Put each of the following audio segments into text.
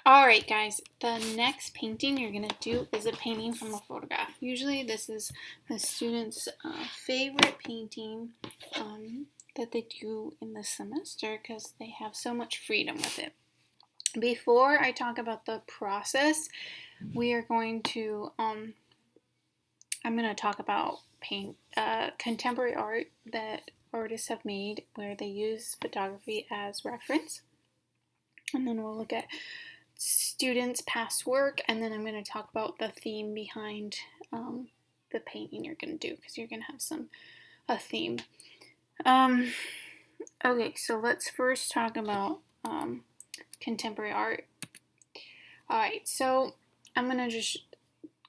Alright guys, the next painting you're going to do is a painting from a photograph. Usually this is the students' favorite painting that they do in the semester because they have so much freedom with it. Before I talk about the process, we are going to, I'm going to talk about contemporary art that artists have made where they use photography as reference. And then we'll look at students' past work, and then I'm going to talk about the theme behind the painting you're going to do, because you're going to have a theme. Okay, so let's first talk about contemporary art. Alright, so I'm going to just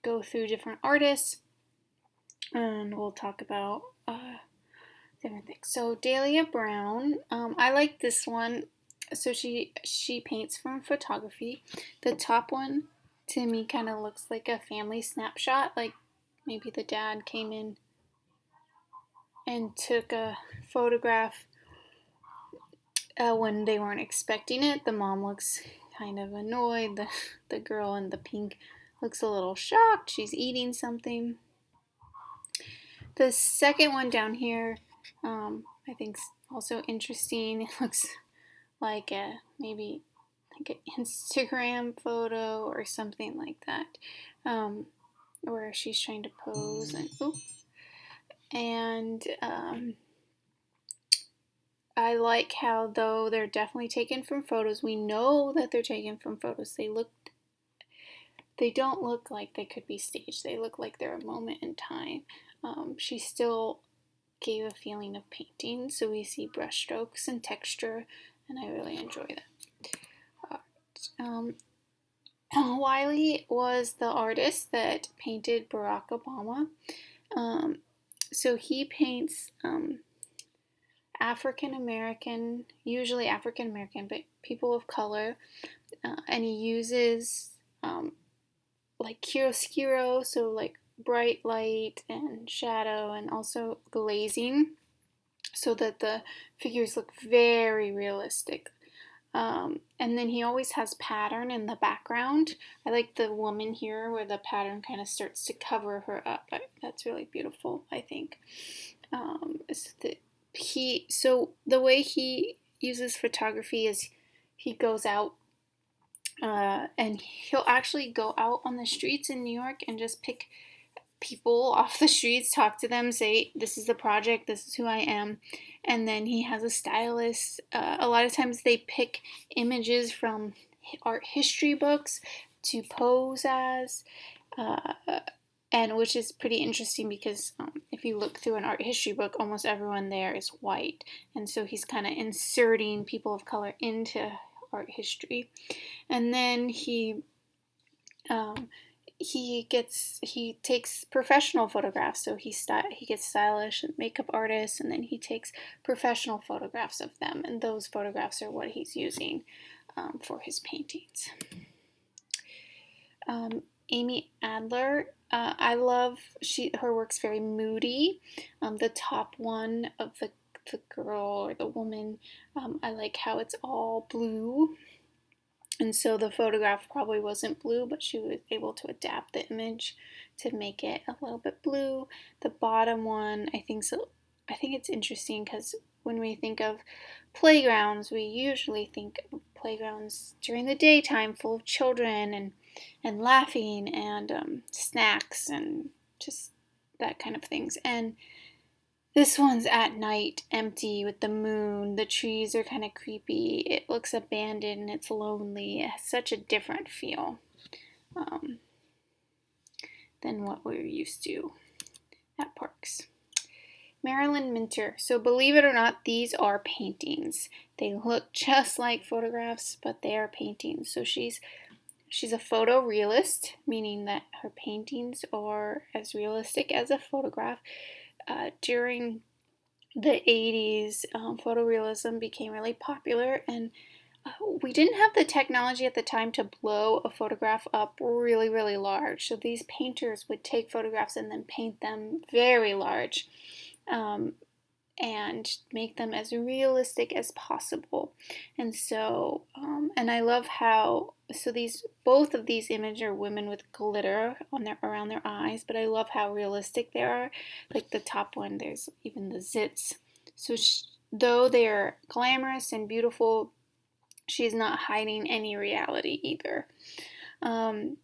go through different artists, and we'll talk about different things. So Dahlia Brown, I like this one. So she paints from photography. The top one to me kind of looks like a family snapshot, like maybe the dad came in and took a photograph when they weren't expecting it. The mom looks kind of annoyed. The girl in the pink looks a little shocked. She's eating something. The second one down here, I think is also interesting. It looks like maybe like an Instagram photo or something like that, where she's trying to pose and I like how, though they're definitely taken from photos, we know that they're taken from photos. They don't look like they could be staged. They look like they're a moment in time. She still gave a feeling of painting, so we see brushstrokes and texture, and I really enjoy that. Wiley was the artist that painted Barack Obama. So he paints African American, usually African American, but people of color, and he uses like chiaroscuro, so like bright light and shadow, and also glazing, so that the figures look very realistic. And then he always has pattern in the background. I like the woman here where the pattern kind of starts to cover her up. That's really beautiful, I think. So the way he uses photography is he goes out and he'll actually go out on the streets in New York and just pick people off the streets, talk to them, say, this is the project, this is who I am. And then he has a stylist. A lot of times they pick images from art history books to pose as, and which is pretty interesting because if you look through an art history book, almost everyone there is white. And so he's kind of inserting people of color into art history. And then he takes professional photographs, so he gets stylish and makeup artists, and then he takes professional photographs of them, and those photographs are what he's using for his paintings. Amy Adler, I love her work's very moody. The top one of the girl or the woman, I like how it's all blue. And so the photograph probably wasn't blue, but she was able to adapt the image to make it a little bit blue. The bottom one, I think it's interesting because when we think of playgrounds, we usually think of playgrounds during the daytime full of children and laughing and snacks and just that kind of things. And this one's at night, empty with the moon. The trees are kind of creepy. It looks abandoned. It's lonely. It has such a different feel than what we're used to at parks. Marilyn Minter. So believe it or not, these are paintings. They look just like photographs, but they are paintings. So she's a photorealist, meaning that her paintings are as realistic as a photograph. During the 80s, photorealism became really popular, and we didn't have the technology at the time to blow a photograph up really, really large. So these painters would take photographs and then paint them very large. and make them as realistic as possible. And so, and I love how, so both of these images are women with glitter on around their eyes, but I love how realistic they are. Like the top one, there's even the zits. So though they're glamorous and beautiful, she's not hiding any reality either. Um,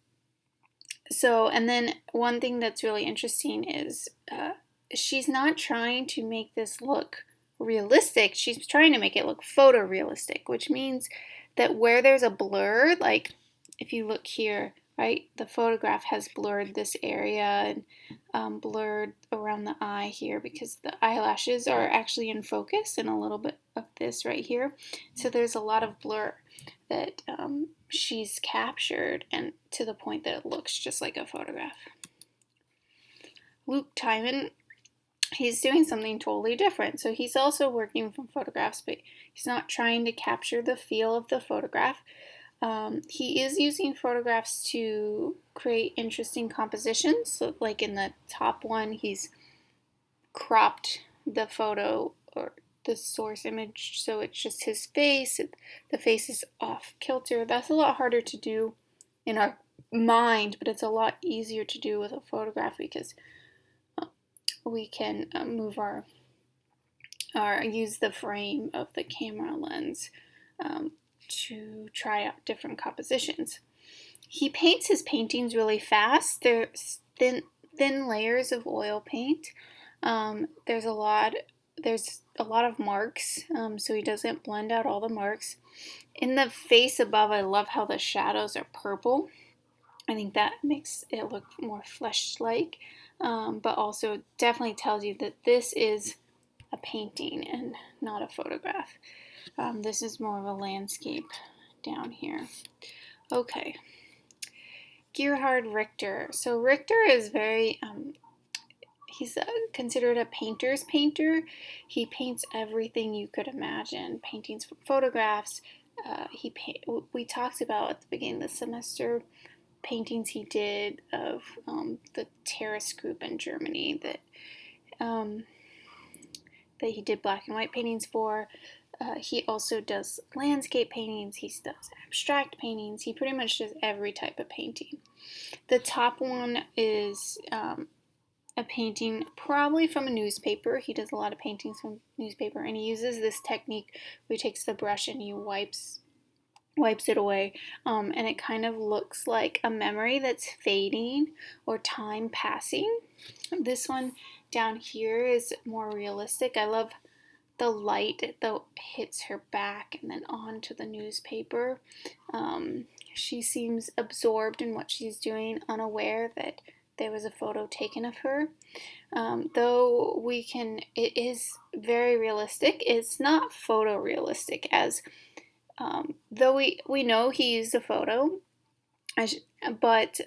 and then one thing that's really interesting is she's not trying to make this look realistic. She's trying to make it look photorealistic, which means that where there's a blur, like if you look here, right, the photograph has blurred this area and blurred around the eye here because the eyelashes are actually in focus and a little bit of this right here. So there's a lot of blur that she's captured, and to the point that it looks just like a photograph. Luke Timon, he's doing something totally different. So he's also working from photographs, but he's not trying to capture the feel of the photograph. He is using photographs to create interesting compositions. So like in the top one, he's cropped the photo or the source image so it's just his face. The face is off kilter. That's a lot harder to do in our mind, but it's a lot easier to do with a photograph because we can move our use the frame of the camera lens to try out different compositions. He paints his paintings really fast. There's thin layers of oil paint. There's a lot of marks, so he doesn't blend out all the marks. In the face above, I love how the shadows are purple. I think that makes it look more flesh-like, but also definitely tells you that this is a painting and not a photograph. This is more of a landscape down here. Okay. Gerhard Richter. So Richter is very, he's considered a painter's painter. He paints everything you could imagine. Paintings, photographs. We talked about at the beginning of the semester paintings he did of the terrorist group in Germany that he did black and white paintings for. He also does landscape paintings. He does abstract paintings. He pretty much does every type of painting. The top one is a painting probably from a newspaper. He does a lot of paintings from newspaper, and he uses this technique where he takes the brush and he wipes it away, and it kind of looks like a memory that's fading or time passing. This one down here is more realistic. I love the light that hits her back and then onto the newspaper. She seems absorbed in what she's doing, unaware that there was a photo taken of her. Though it is very realistic. It's not photorealistic, as though we know he used a photo, but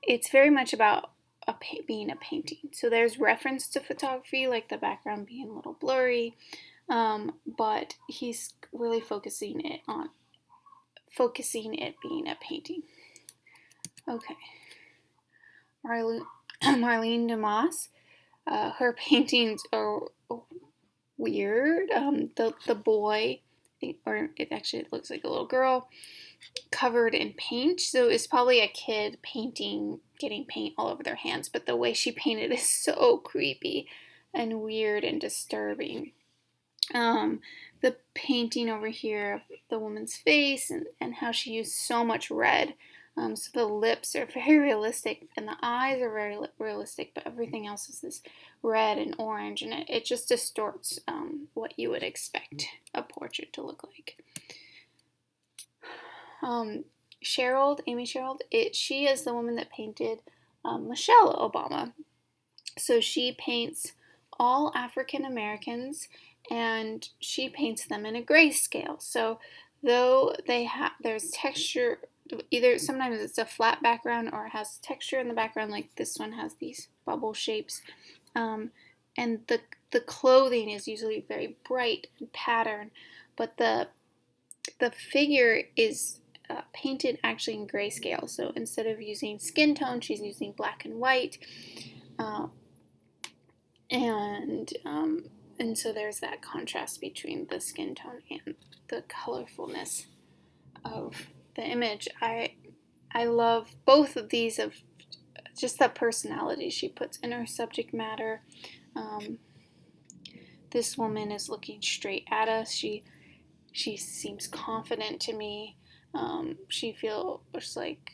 it's very much about being a painting. So there's reference to photography, like the background being a little blurry, but he's really focusing it being a painting. Okay. Marlene Dumas. Her paintings are weird. The boy, or it looks like a little girl, covered in paint. So it's probably a kid painting, getting paint all over their hands. But the way she painted is so creepy and weird and disturbing. The painting over here of the woman's face and how she used so much red. So the lips are very realistic and the eyes are very realistic, but everything else is this red and orange, and it just distorts what you would expect a portrait to look like. Amy Sherald, she is the woman that painted Michelle Obama. So she paints all African Americans, and she paints them in a grayscale. So though there's texture, either sometimes it's a flat background or it has texture in the background, like this one has these bubble shapes, and the clothing is usually very bright and patterned, but the figure is painted actually in grayscale. So instead of using skin tone, she's using black and white. And And so there's that contrast between the skin tone and the colorfulness of the image. I love both of these, of just the personality she puts in her subject matter. Um, this woman is looking straight at us. She seems confident to me. She feels like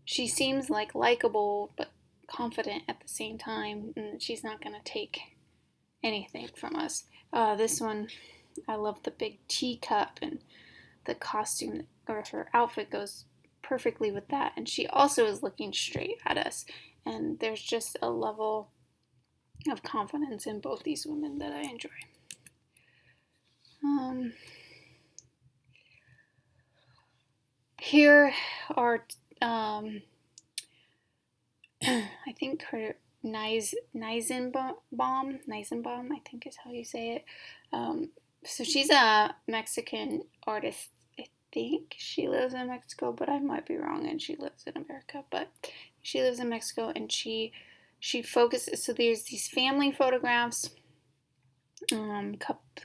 she seems like likable but confident at the same time, and she's not gonna take anything from us. This one, I love the big teacup, and the costume or her outfit goes perfectly with that. And she also is looking straight at us, and there's just a level of confidence in both these women that I enjoy. Here are, I think her Neisenbaum, I think is how you say it. So she's a Mexican artist. I think she lives in Mexico, but I might be wrong, and she lives in America. But she lives in Mexico, and she focuses. So there's these family photographs,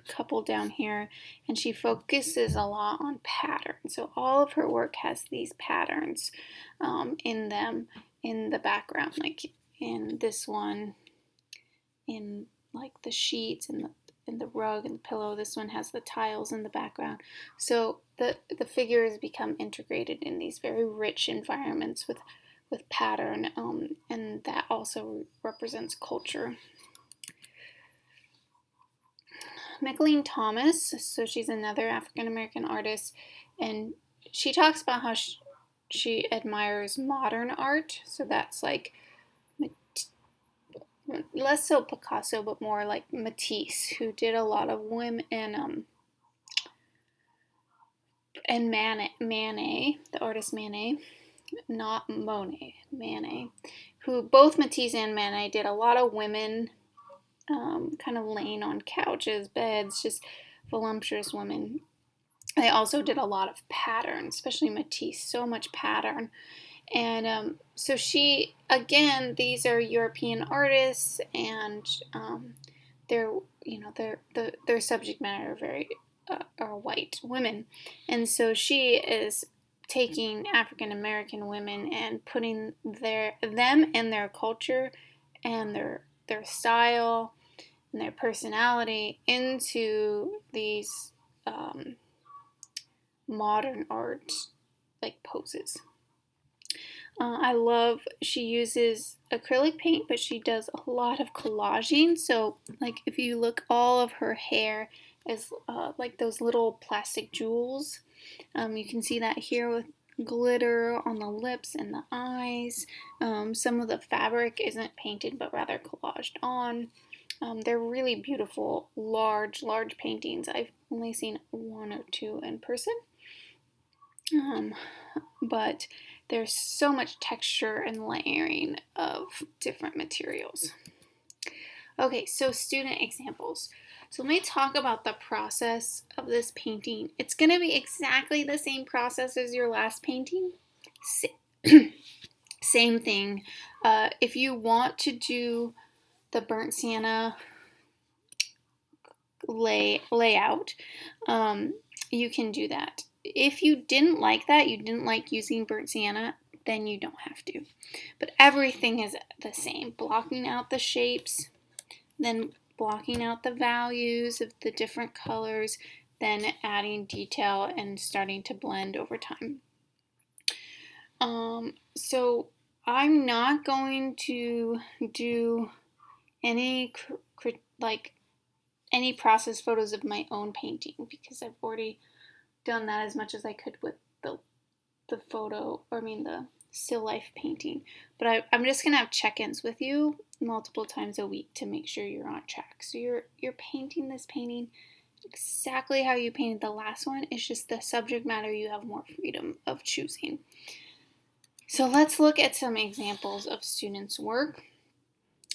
couple down here, and she focuses a lot on patterns. So all of her work has these patterns in them in the background, like in this one, in like the sheets and the rug and the pillow. This one has the tiles in the background. So the figures become integrated in these very rich environments with pattern, and that also represents culture. Mickalene Thomas, so she's another African American artist, and she talks about how she admires modern art. So that's like less so Picasso, but more like Matisse, who did a lot of women, and Manet, the artist Manet, not Monet, Manet, who both Matisse and Manet did a lot of women, kind of laying on couches, beds, just voluptuous women. They also did a lot of pattern, especially Matisse, so much pattern. And so she, again, these are European artists, and they're, their subject matter are very are white women, and so she is taking African American women and putting them and their culture and their style and their personality into these modern art like poses. I love, she uses acrylic paint, but she does a lot of collaging. So, like, if you look, all of her hair is like those little plastic jewels. You can see that here with glitter on the lips and the eyes. Some of the fabric isn't painted, but rather collaged on. They're really beautiful, large paintings. I've only seen one or two in person. But there's so much texture and layering of different materials. Okay, so student examples. So let me talk about the process of this painting. It's going to be exactly the same process as your last painting. Same thing. If you want to do the burnt sienna layout, you can do that. If you didn't like that, you didn't like using burnt sienna, then you don't have to. But everything is the same. Blocking out the shapes, then blocking out the values of the different colors, then adding detail and starting to blend over time. So I'm not going to do any any process photos of my own painting, because I've already done that as much as I could with the photo, or I mean the still life painting. But I'm just gonna have check-ins with you multiple times a week to make sure you're on track. So you're painting this painting exactly how you painted the last one. It's just the subject matter you have more freedom of choosing. So let's look at some examples of students' work,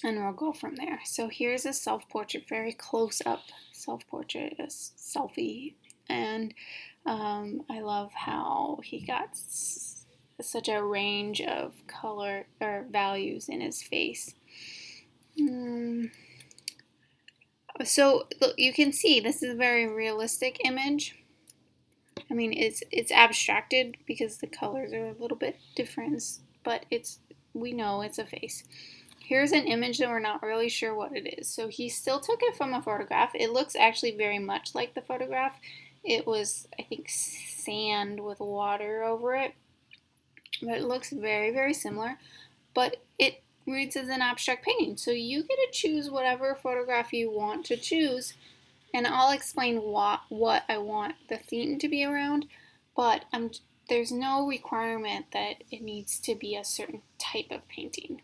and we'll go from there. So here's a self-portrait, very close up self-portrait, a selfie, and I love how he got such a range of color or values in his face. So look, you can see this is a very realistic image. I mean, it's abstracted because the colors are a little bit different, but we know it's a face. Here's an image that we're not really sure what it is. So he still took it from a photograph. It looks actually very much like the photograph. It was, I think, sand with water over it. But it looks very, very similar. But it reads as an abstract painting. So you get to choose whatever photograph you want to choose. And I'll explain what I want the theme to be around. But there's no requirement that it needs to be a certain type of painting.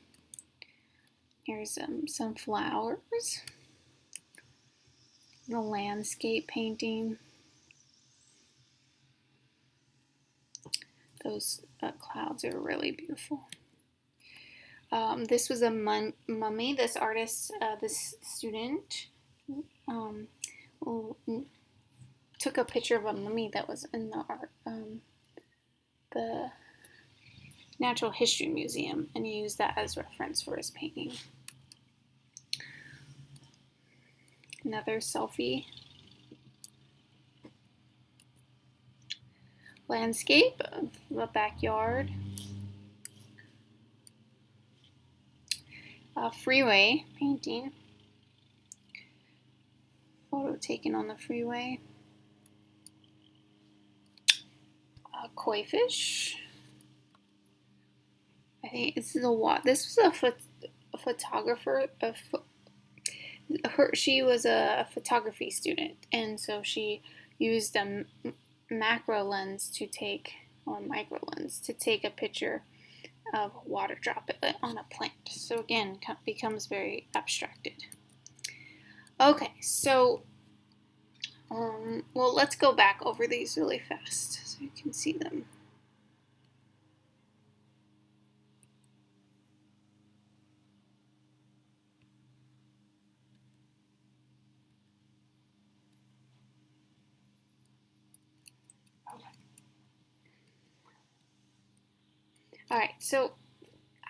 Here's some flowers, the landscape painting. Those clouds are really beautiful. This was a mummy. This artist, this student, took a picture of a mummy that was in the Natural History Museum, and he used that as reference for his painting. Another selfie. Landscape of the backyard. Freeway painting. Photo taken on the freeway. Koi fish. I think this is this was a photographer. She was a photography student, and so she used a macro lens to take, or micro lens to take a picture of a water droplet on a plant. So again, becomes very abstracted. Okay, so well, let's go back over these really fast so you can see them. All right, so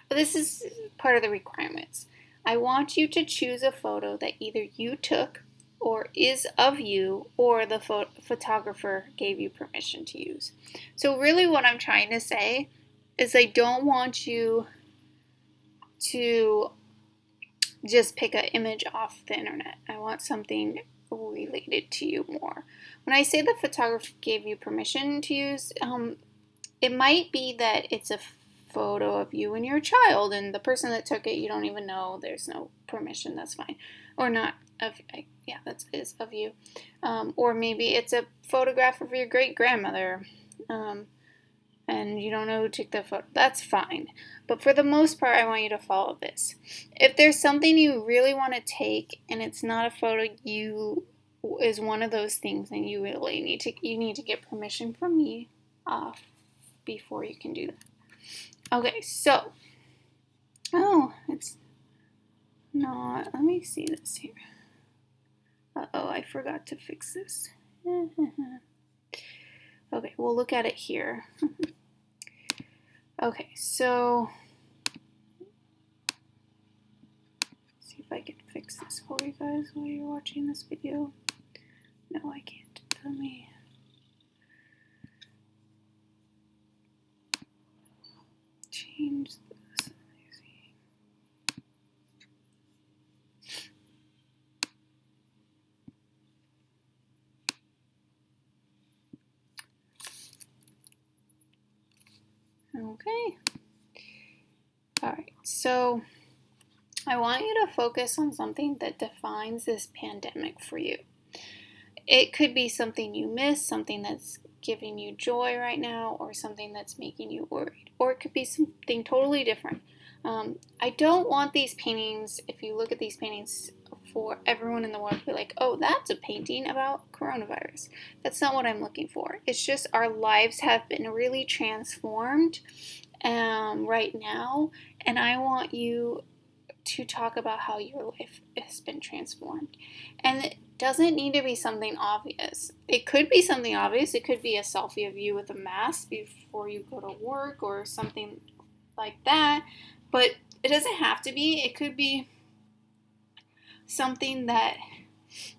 this is part of the requirements. I want you to choose a photo that either you took or is of you or the photographer gave you permission to use. So really what I'm trying to say is I don't want you to just pick an image off the internet. I want something related to you more. When I say the photographer gave you permission to use, it might be that it's a photo of you and your child, and the person that took it you don't even know. There's no permission. That's fine. Or not of, yeah, that is of you. Or maybe it's a photograph of your great grandmother, and you don't know who took the photo. That's fine. But for the most part, I want you to follow this. If there's something you really want to take and it's not a photo you is one of those things, then you really need to get permission from me before you can do that. Okay, so it's not. Let me see this here. Uh-oh, I forgot to fix this. Okay, we'll look at it here. Okay, so see if I can fix this for you guys while you're watching this video. No, I can't. Let me change this. Okay. All right, so I want you to focus on something that defines this pandemic for you. It could be something you miss, something that's giving you joy right now, or something that's making you worried, or it could be something totally different. I don't want these paintings, if you look at these paintings, for everyone in the world to be like, oh, that's a painting about coronavirus. That's not what I'm looking for. It's just our lives have been really transformed right now, and I want you to talk about how your life has been transformed. And it doesn't need to be something obvious. It could be something obvious. It could be a selfie of you with a mask before you go to work or something like that. But it doesn't have to be. It could be something that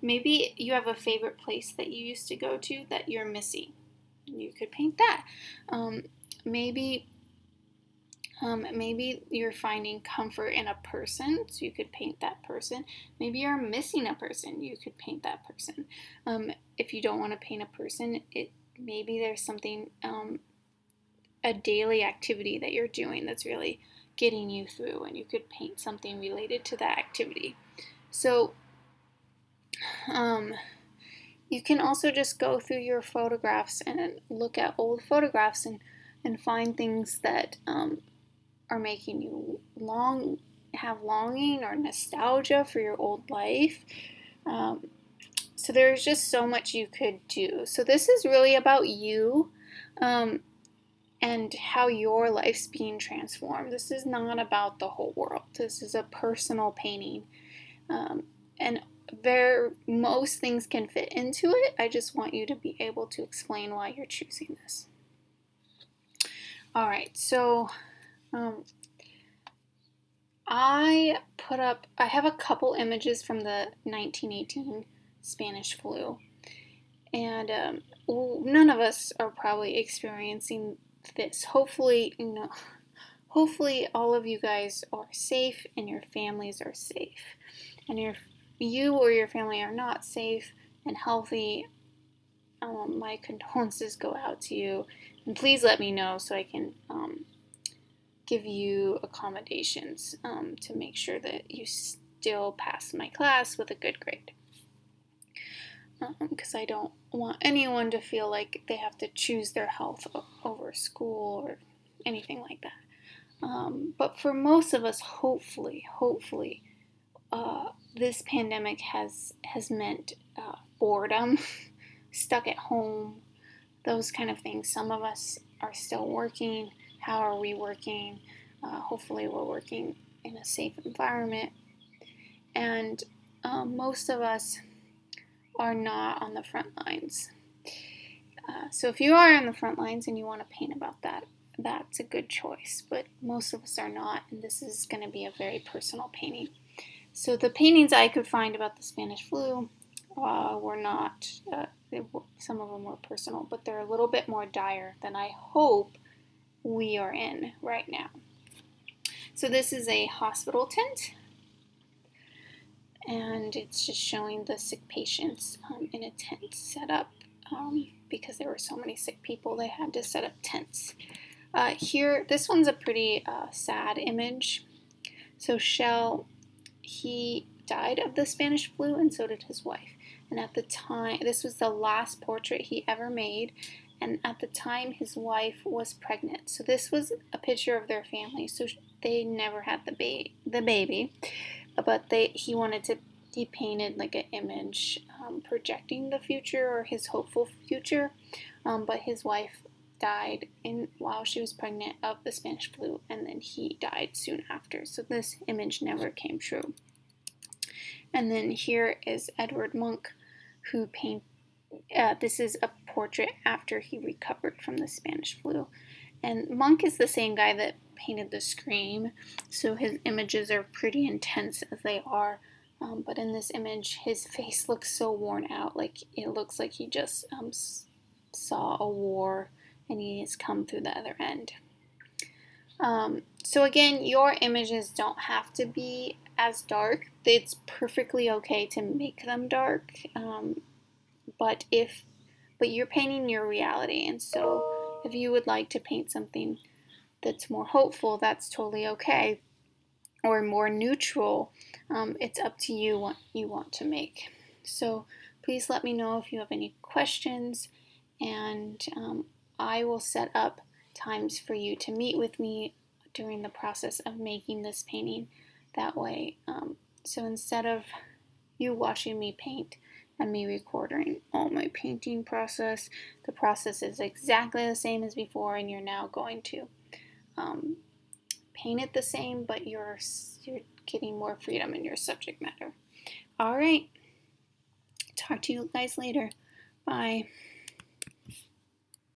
Maybe you have a favorite place that you used to go to that you're missing. You could paint that. Um, maybe maybe you're finding comfort in a person, so you could paint that person. Maybe you're missing a person, you could paint that person. If you don't want to paint a person, maybe there's something, a daily activity that you're doing that's really getting you through, and you could paint something related to that activity. So um, you can also just go through your photographs and look at old photographs and find things that are making you have longing or nostalgia for your old life. Um, so there's just so much you could do. So this is really about you, and how your life's being transformed. This is not about the whole world. This is a personal painting, and most things can fit into it. I just want you to be able to explain why you're choosing this. All right, so I have a couple images from the 1918 Spanish flu, and none of us are probably experiencing this. Hopefully all of you guys are safe and your families are safe. And if you or your family are not safe and healthy, my condolences go out to you. And please let me know so I can give you accommodations to make sure that you still pass my class with a good grade. Because I don't want anyone to feel like they have to choose their health over school or anything like that. But for most of us, hopefully, this pandemic has meant boredom, stuck at home, those kind of things. Some of us are still working. How are we working? Hopefully, we're working in a safe environment. And most of us are not on the front lines. So if you are on the front lines and you want to paint about that, that's a good choice. But most of us are not, and this is going to be a very personal painting. So the paintings I could find about the Spanish flu were not, some of them were personal, but they're a little bit more dire than I hope we are in right now. So this is a hospital tent, and it's just showing the sick patients in a tent set up. Because there were so many sick people, they had to set up tents. Here, this one's a pretty sad image. So Shell, he died of the Spanish flu, and so did his wife. And at the time, this was the last portrait he ever made. And at the time, his wife was pregnant. So this was a picture of their family. So they never had the baby, but he wanted to. He painted like an image projecting the future or his hopeful future. But his wife died while she was pregnant of the Spanish flu, and then he died soon after. So this image never came true. And then here is Edward Munch, who this is a portrait after he recovered from the Spanish flu. And Munch is the same guy that painted The Scream, so his images are pretty intense as they are. But in this image, his face looks so worn out, like it looks like he just saw a war and he has come through the other end. So again, your images don't have to be as dark. It's perfectly okay to make them dark, but you're painting your reality, and so if you would like to paint something that's more hopeful, that's totally okay, or more neutral. It's up to you what you want to make. So please let me know if you have any questions, and I will set up times for you to meet with me during the process of making this painting. That way, so instead of you watching me paint and me recording all my painting process, the process is exactly the same as before, and you're now going to paint it the same, but you're getting more freedom in your subject matter. All right, talk to you guys later. Bye.